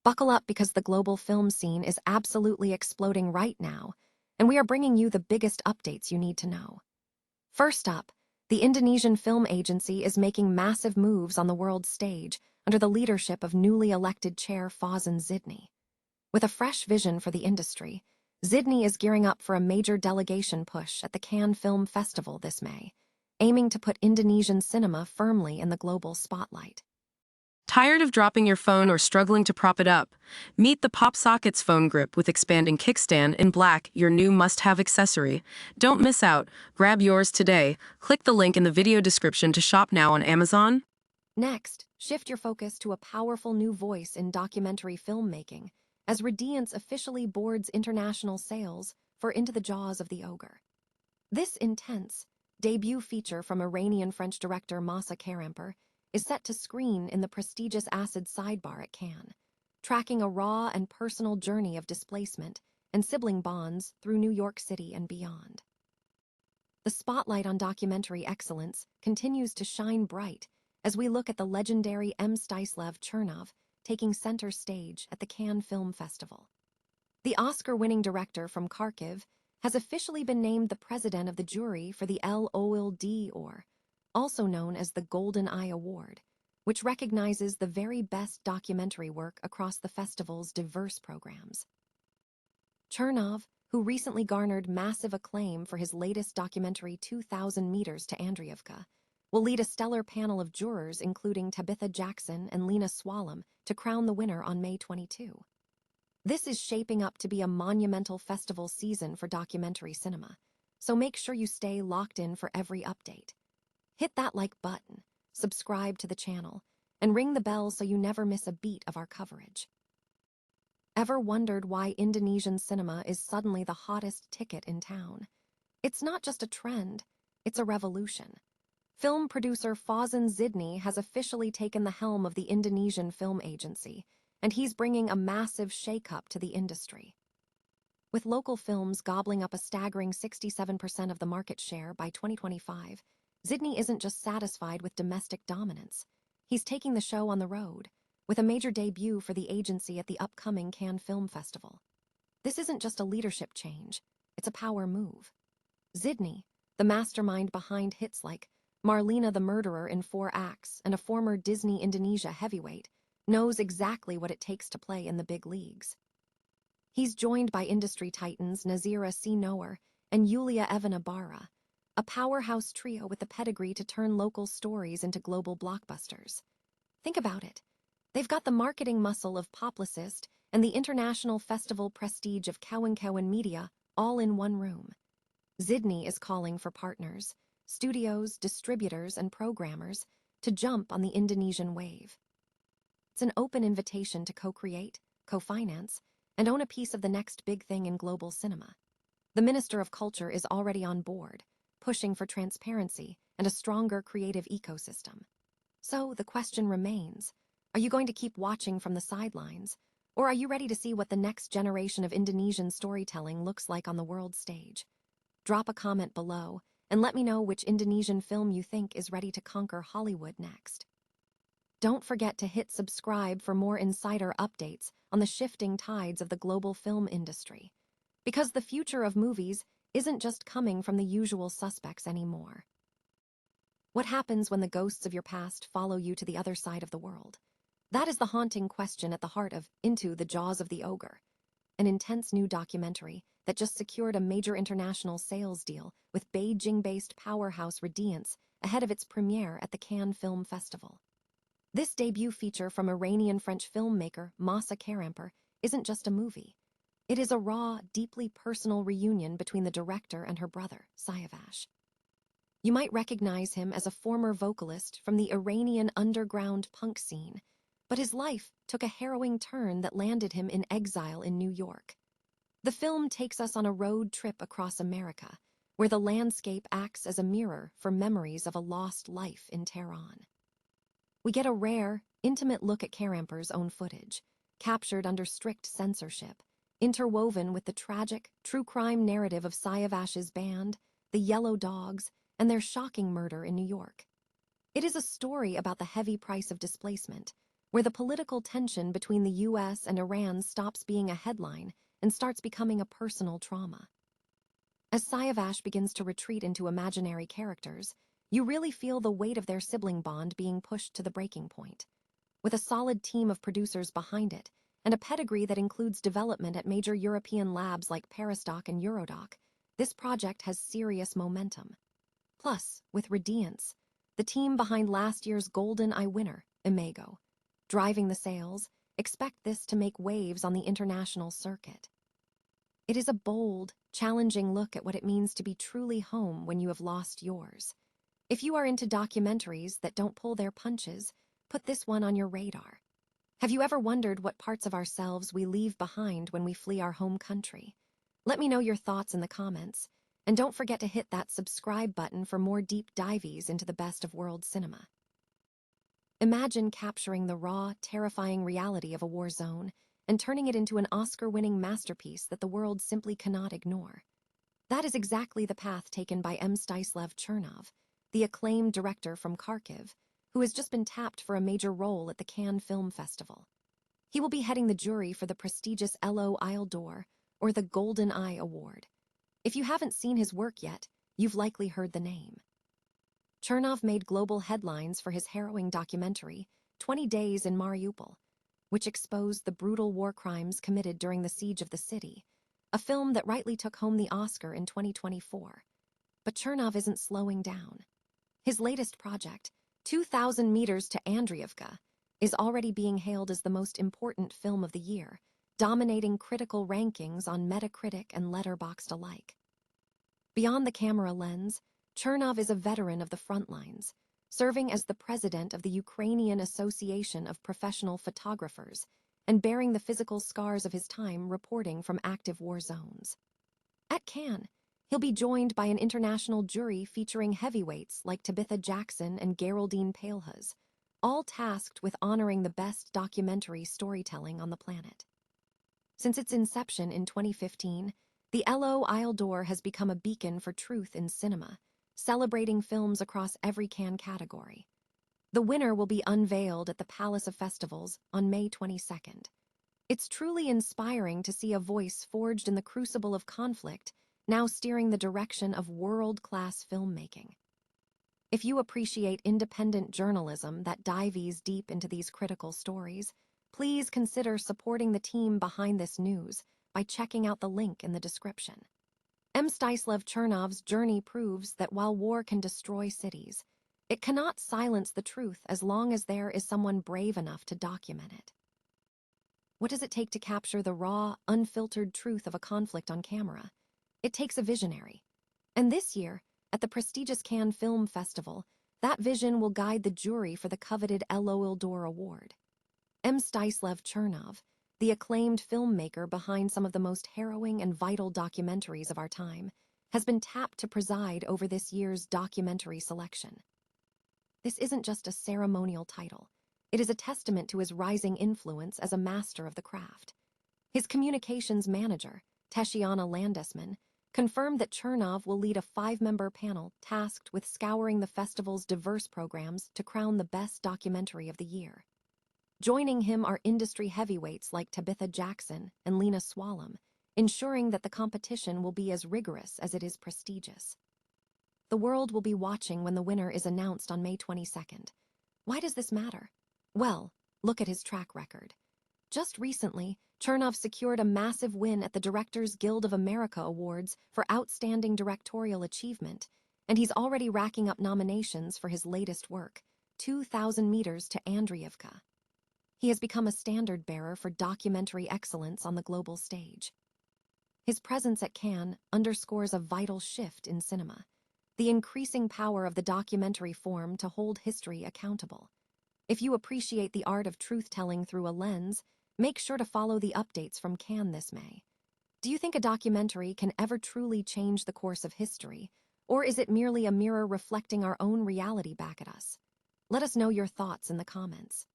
Buckle up because the global film scene is absolutely exploding right now, and we are bringing you the biggest updates you need to know. First up, the Indonesian Film Agency is making massive moves on the world stage under the leadership of newly elected chair Fauzan Zidni. With a fresh vision for the industry, Zidni is gearing up for a major delegation push at the Cannes Film Festival this May, aiming to put Indonesian cinema firmly in the global spotlight. Tired of dropping your phone or struggling to prop it up? Meet the Pop Sockets phone grip with expanding kickstand in black, your new must-have accessory. Don't miss out. Grab yours today. Click the link in the video description to shop now on Amazon. Next, shift your focus to a powerful new voice in documentary filmmaking, as Rediance officially boards international sales for Into the Jaws of the Ogre. This intense debut feature from Iranian-French director Mstyslav Chernov is set to screen in the prestigious Acid Sidebar at Cannes, tracking a raw and personal journey of displacement and sibling bonds through New York City and beyond. The spotlight on documentary excellence continues to shine bright as we look at the legendary Mstyslav Chernov taking center stage at the Cannes Film Festival. The Oscar-winning director from Kharkiv has officially been named the president of the jury for the LOLD, also known as the Golden Eye Award, which recognizes the very best documentary work across the festival's diverse programs. Chernov, who recently garnered massive acclaim for his latest documentary 2,000 Meters to Andreevka, will lead a stellar panel of jurors including Tabitha Jackson and Lena Swallam to crown the winner on May 22. This is shaping up to be a monumental festival season for documentary cinema, so make sure you stay locked in for every update. Hit that like button, subscribe to the channel, and ring the bell so you never miss a beat of our coverage. Ever wondered why Indonesian cinema is suddenly the hottest ticket in town? It's not just a trend, it's a revolution. Film producer Fauzan Zidni has officially taken the helm of the Indonesian Film Agency, and he's bringing a massive shake-up to the industry. With local films gobbling up a staggering 67% of the market share by 2025, Zidni isn't just satisfied with domestic dominance. He's taking the show on the road, with a major debut for the agency at the upcoming Cannes Film Festival. This isn't just a leadership change, it's a power move. Zidni, the mastermind behind hits like Marlena the Murderer in 4 acts and a former Disney Indonesia heavyweight, knows exactly what it takes to play in the big leagues. He's joined by industry titans Nazira C. Noor and Yulia Evana Barra, a powerhouse trio with the pedigree to turn local stories into global blockbusters. Think about it. They've got the marketing muscle of Poplicist and the international festival prestige of Kawan Media all in one room. Zidni is calling for partners, studios, distributors, and programmers to jump on the Indonesian wave. It's an open invitation to co-create, co-finance, and own a piece of the next big thing in global cinema. The Minister of Culture is already on board, pushing for transparency and a stronger creative ecosystem. So the question remains, are you going to keep watching from the sidelines, or are you ready to see what the next generation of Indonesian storytelling looks like on the world stage? Drop a comment below and let me know which Indonesian film you think is ready to conquer Hollywood next. Don't forget to hit subscribe for more insider updates on the shifting tides of the global film industry, because the future of movies isn't just coming from the usual suspects anymore. What happens when the ghosts of your past follow you to the other side of the world? That is the haunting question at the heart of Into the Jaws of the Ogre, an intense new documentary that just secured a major international sales deal with Beijing-based powerhouse Rediance ahead of its premiere at the Cannes Film Festival. This debut feature from Iranian-French filmmaker Mstyslav Chernov isn't just a movie. It is a raw, deeply personal reunion between the director and her brother, Sayavash. You might recognize him as a former vocalist from the Iranian underground punk scene, but his life took a harrowing turn that landed him in exile in New York. The film takes us on a road trip across America, where the landscape acts as a mirror for memories of a lost life in Tehran. We get a rare, intimate look at Cherov's own footage, captured under strict censorship, interwoven with the tragic, true crime narrative of Sayavash's band, the Yellow Dogs, and their shocking murder in New York. It is a story about the heavy price of displacement, where the political tension between the US and Iran stops being a headline and starts becoming a personal trauma. As Sayavash begins to retreat into imaginary characters, you really feel the weight of their sibling bond being pushed to the breaking point. With a solid team of producers behind it, and a pedigree that includes development at major European labs like Peresdoc and Eurodoc, this project has serious momentum. Plus, with Rediance, the team behind last year's Golden Eye winner, Imago, driving the sales, expect this to make waves on the international circuit. It is a bold, challenging look at what it means to be truly home when you have lost yours. If you are into documentaries that don't pull their punches, put this one on your radar. Have you ever wondered what parts of ourselves we leave behind when we flee our home country? Let me know your thoughts in the comments, and don't forget to hit that subscribe button for more deep dives into the best of world cinema. Imagine capturing the raw, terrifying reality of a war zone and turning it into an Oscar-winning masterpiece that the world simply cannot ignore. That is exactly the path taken by Mstyslav Chernov, the acclaimed director from Kharkiv, who has just been tapped for a major role at the Cannes Film Festival. He will be heading the jury for the prestigious L'Isle d'Or, or the Golden Eye Award. If you haven't seen his work yet, you've likely heard the name. Chernov made global headlines for his harrowing documentary, 20 Days in Mariupol, which exposed the brutal war crimes committed during the siege of the city, a film that rightly took home the Oscar in 2024. But Chernov isn't slowing down. His latest project, 2,000 Meters to Andreevka, is already being hailed as the most important film of the year, dominating critical rankings on Metacritic and Letterboxd alike. Beyond the camera lens, Chernov is a veteran of the front lines, serving as the president of the Ukrainian Association of Professional Photographers and bearing the physical scars of his time reporting from active war zones. At Cannes, he'll be joined by an international jury featuring heavyweights like Tabitha Jackson and Geraldine Palehus, all tasked with honoring the best documentary storytelling on the planet. Since its inception in 2015, the L'Isle d'Or has become a beacon for truth in cinema, celebrating films across every Cannes category. The winner will be unveiled at the Palace of Festivals on May 22nd. It's truly inspiring to see a voice forged in the crucible of conflict now steering the direction of world-class filmmaking. If you appreciate independent journalism that dives deep into these critical stories, please consider supporting the team behind this news by checking out the link in the description. Mstyslav Chernov's journey proves that while war can destroy cities, it cannot silence the truth as long as there is someone brave enough to document it. What does it take to capture the raw, unfiltered truth of a conflict on camera? It takes a visionary. And this year, at the prestigious Cannes Film Festival, that vision will guide the jury for the coveted L'Isle d'Or Award. Mstyslav Chernov, the acclaimed filmmaker behind some of the most harrowing and vital documentaries of our time, has been tapped to preside over this year's documentary selection. This isn't just a ceremonial title. It is a testament to his rising influence as a master of the craft. His communications manager, Tatiana Landesman, confirmed that Chernov will lead a 5-member panel tasked with scouring the festival's diverse programs to crown the best documentary of the year. Joining him are industry heavyweights like Tabitha Jackson and Lena Swallam, ensuring that the competition will be as rigorous as it is prestigious. The world will be watching when the winner is announced on May 22nd. Why does this matter? Well, look at his track record. Just recently, Chernov secured a massive win at the Directors Guild of America Awards for Outstanding Directorial Achievement, and he's already racking up nominations for his latest work, 2,000 Meters to Andreevka. He has become a standard-bearer for documentary excellence on the global stage. His presence at Cannes underscores a vital shift in cinema, the increasing power of the documentary form to hold history accountable. If you appreciate the art of truth-telling through a lens, make sure to follow the updates from Cannes this May. Do you think a documentary can ever truly change the course of history, or is it merely a mirror reflecting our own reality back at us? Let us know your thoughts in the comments.